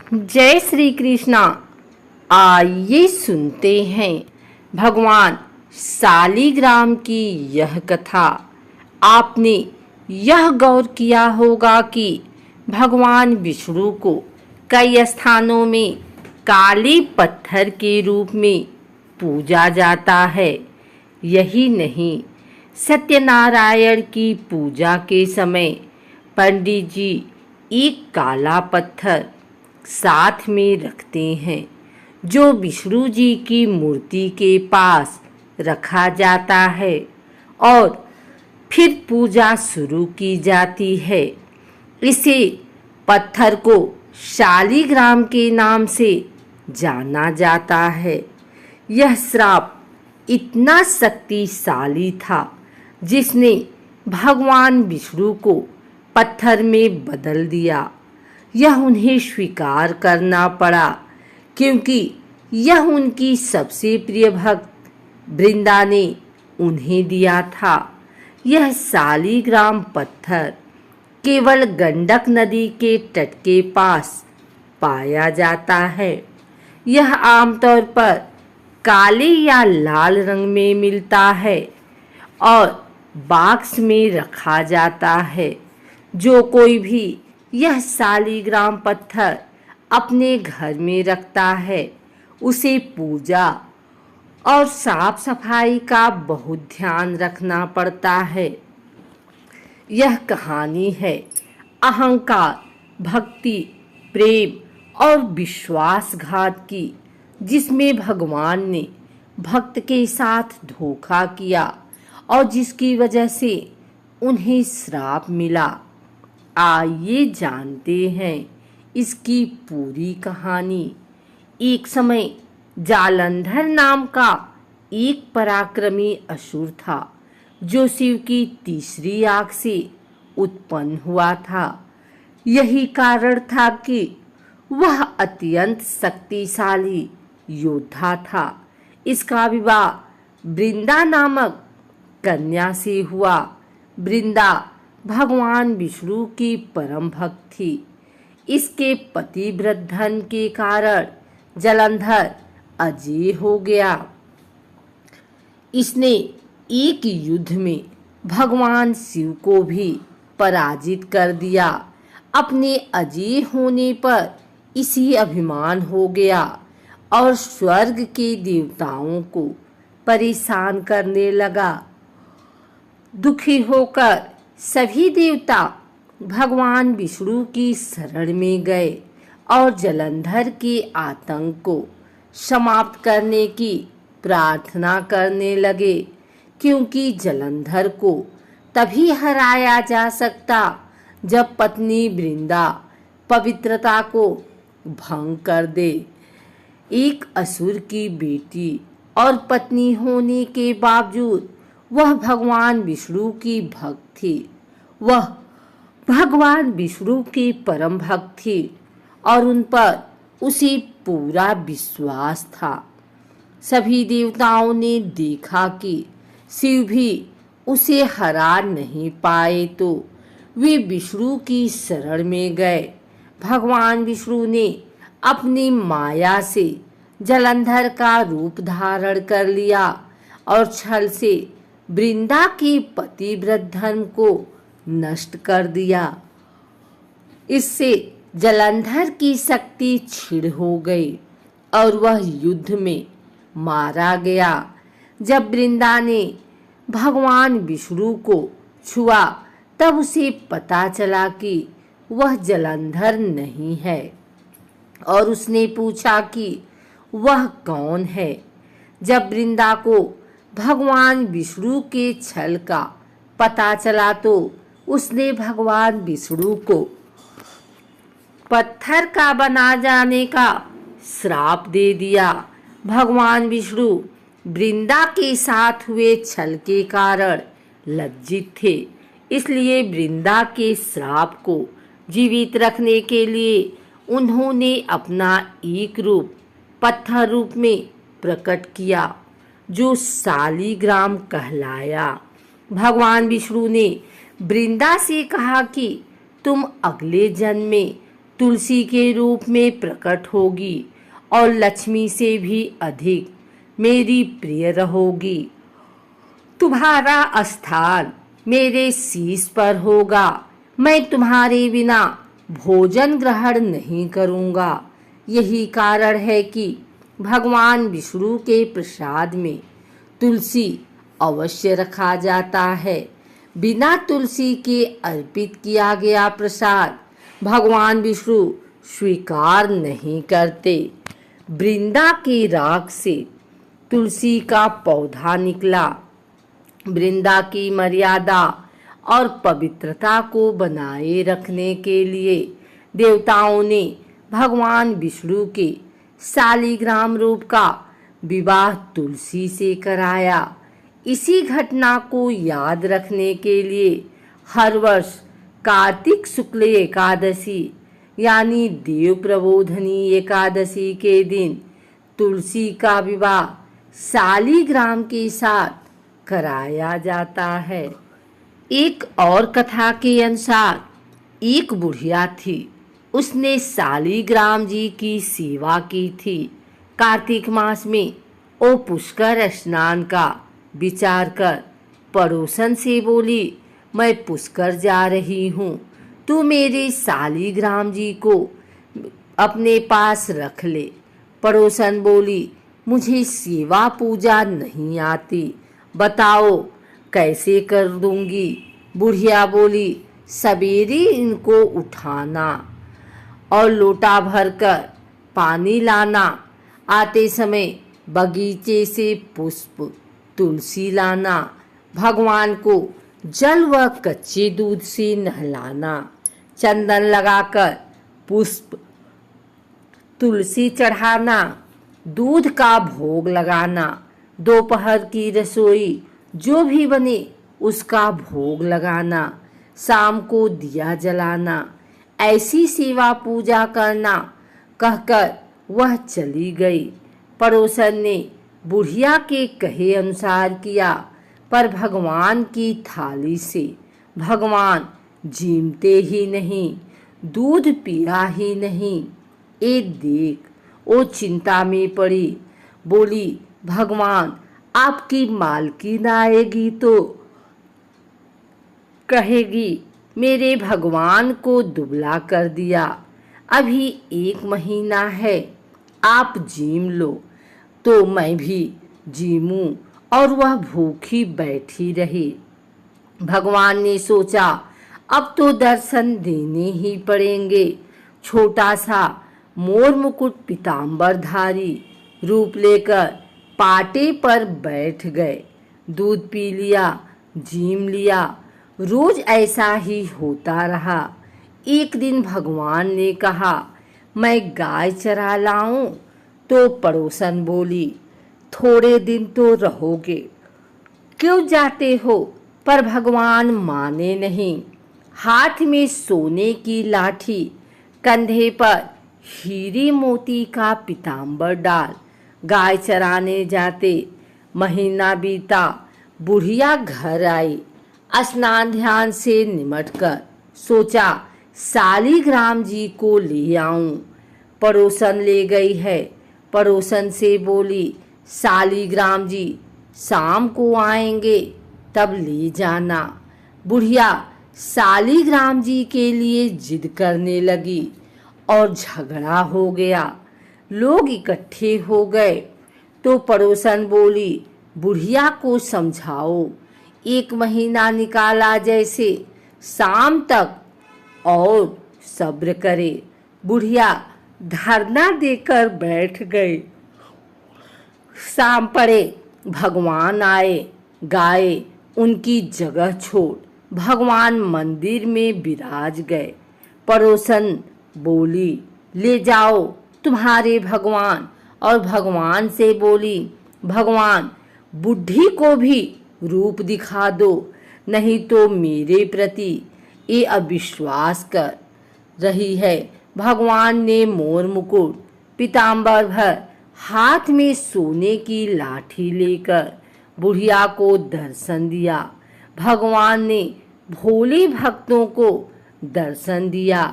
जय श्री कृष्णा। आइए सुनते हैं भगवान शालिग्राम की यह कथा। आपने यह गौर किया होगा कि भगवान विष्णु को कई स्थानों में काले पत्थर के रूप में पूजा जाता है। यही नहीं, सत्यनारायण की पूजा के समय पंडित जी एक काला पत्थर साथ में रखते हैं, जो विष्णु जी की मूर्ति के पास रखा जाता है और फिर पूजा शुरू की जाती है। इसे पत्थर को शालिग्राम के नाम से जाना जाता है। यह श्राप इतना शक्तिशाली था, जिसने भगवान विष्णु को पत्थर में बदल दिया। यह उन्हें स्वीकार करना पड़ा, क्योंकि यह उनकी सबसे प्रिय भक्त वृंदा ने उन्हें दिया था। यह शालिग्राम पत्थर केवल गंडक नदी के तट के पास पाया जाता है। यह आमतौर पर काले या लाल रंग में मिलता है और बॉक्स में रखा जाता है। जो कोई भी यह शालिग्राम पत्थर अपने घर में रखता है, उसे पूजा और साफ सफाई का बहुत ध्यान रखना पड़ता है। यह कहानी है अहंकार, भक्ति, प्रेम और विश्वासघात की, जिसमें भगवान ने भक्त के साथ धोखा किया और जिसकी वजह से उन्हें श्राप मिला। आइए जानते हैं इसकी पूरी कहानी। एक समय जालंधर नाम का एक पराक्रमी असुर था, जो शिव की तीसरी आंख से उत्पन्न हुआ था। यही कारण था कि वह अत्यंत शक्तिशाली योद्धा था। इसका विवाह वृंदा नामक कन्या से हुआ। वृंदा भगवान विष्णु की परम भक्त थी। इसके पतिव्रत धन के कारण जालंधर अजेय हो गया। इसने एक युद्ध में भगवान शिव को भी पराजित कर दिया। अपने अजेय होने पर इसी अभिमान हो गया और स्वर्ग के देवताओं को परेशान करने लगा। दुखी होकर सभी देवता भगवान विष्णु की शरण में गए और जालंधर के आतंक को समाप्त करने की प्रार्थना करने लगे, क्योंकि जालंधर को तभी हराया जा सकता जब पत्नी वृंदा पवित्रता को भंग कर दे। एक असुर की बेटी और पत्नी होने के बावजूद वह भगवान विष्णु की भक्त थी। वह भगवान विष्णु की परम भक्त थी और उन पर उसे पूरा विश्वास था। सभी देवताओं ने देखा कि शिव भी उसे हरा नहीं पाए, तो वे विष्णु की शरण में गए। भगवान विष्णु ने अपनी माया से जालंधर का रूप धारण कर लिया और छल से वृंदा के पतिव्रत धर्म को नष्ट कर दिया। इससे जालंधर की शक्ति क्षीण हो गई और वह युद्ध में मारा गया। जब वृंदा ने भगवान विष्णु को छुआ, तब उसे पता चला कि वह जालंधर नहीं है और उसने पूछा कि वह कौन है। जब वृंदा को भगवान विष्णु के छल का पता चला, तो उसने भगवान विष्णु को पत्थर का बना जाने का श्राप दे दिया। भगवान विष्णु वृंदा के साथ हुए छल के कारण लज्जित थे, इसलिए वृंदा के श्राप को जीवित रखने के लिए उन्होंने अपना एक रूप पत्थर रूप में प्रकट किया, जो शालिग्राम कहलाया। भगवान विष्णु ने वृंदा से कहा कि तुम अगले जन्म में तुलसी के रूप में प्रकट होगी और लक्ष्मी से भी अधिक मेरी प्रिय रहोगी। तुम्हारा स्थान मेरे शीश पर होगा। मैं तुम्हारे बिना भोजन ग्रहण नहीं करूँगा। यही कारण है कि भगवान विष्णु के प्रसाद में तुलसी अवश्य रखा जाता है। बिना तुलसी के अर्पित किया गया प्रसाद भगवान विष्णु स्वीकार नहीं करते। वृंदा की राख से तुलसी का पौधा निकला। वृंदा की मर्यादा और पवित्रता को बनाए रखने के लिए देवताओं ने भगवान विष्णु के शालिग्राम रूप का विवाह तुलसी से कराया। इसी घटना को याद रखने के लिए हर वर्ष कार्तिक शुक्ल एकादशी यानी देव प्रबोधनी एकादशी के दिन तुलसी का विवाह शालिग्राम के साथ कराया जाता है। एक और कथा के अनुसार एक बुढ़िया थी। उसने शालिग्राम जी की सेवा की थी। कार्तिक मास में वो पुष्कर स्नान का विचार कर पड़ोसन से बोली, मैं पुष्कर जा रही हूँ, तू मेरे शालिग्राम जी को अपने पास रख ले। पड़ोसन बोली, मुझे सेवा पूजा नहीं आती, बताओ कैसे कर दूंगी। बुढ़िया बोली, सवेरे इनको उठाना और लोटा भरकर पानी लाना। आते समय बगीचे से पुष्प तुलसी लाना। भगवान को जल व कच्चे दूध से नहलाना। चंदन लगाकर पुष्प तुलसी चढ़ाना। दूध का भोग लगाना। दोपहर की रसोई जो भी बने उसका भोग लगाना। शाम को दिया जलाना। ऐसी सेवा पूजा करना कहकर वह चली गई। पड़ोसन ने बुढ़िया के कहे अनुसार किया, पर भगवान की थाली से भगवान जीमते ही नहीं, दूध पिया ही नहीं। ए देख, वो चिंता में पड़ी। बोली, भगवान आपकी मालकिन आएगी तो कहेगी मेरे भगवान को दुबला कर दिया। अभी 1 महीना है, आप जीम लो तो मैं भी जीमूं। और वह भूखी बैठी रही। भगवान ने सोचा, अब तो दर्शन देने ही पड़ेंगे। छोटा सा मोर मुकुट पीतांबरधारी रूप लेकर पाटे पर बैठ गए। दूध पी लिया, जीम लिया। रोज ऐसा ही होता रहा। एक दिन भगवान ने कहा, मैं गाय चरा लाऊं? तो पड़ोसन बोली, थोड़े दिन तो रहोगे, क्यों जाते हो? पर भगवान माने नहीं। हाथ में सोने की लाठी, कंधे पर हीरे मोती का पीतांबर डाल गाय चराने जाते। महीना बीता। बुढ़िया घर आई। स्नान ध्यान से निमटकर सोचा, शालिग्राम जी को ले आऊं। पड़ोसन ले गई है। पड़ोसन से बोली, शालिग्राम जी शाम को आएंगे, तब ले जाना। बुढ़िया शालिग्राम जी के लिए जिद करने लगी और झगड़ा हो गया। लोग इकट्ठे हो गए तो पड़ोसन बोली, बुढ़िया को समझाओ, 1 महीना निकाला जैसे, शाम तक और सब्र करे। बुढ़िया धरना देकर बैठ गई। शाम पड़े, भगवान आए। गाय उनकी जगह छोड़ भगवान मंदिर में विराज गए। पड़ोसन बोली, ले जाओ तुम्हारे भगवान। और भगवान से बोली, भगवान बुढ़ी को भी रूप दिखा दो, नहीं तो मेरे प्रति ये अविश्वास कर रही है। भगवान ने मोर मुकुट पीतांबर भर हाथ में सोने की लाठी लेकर बुढ़िया को दर्शन दिया। भगवान ने भोले भक्तों को दर्शन दिया।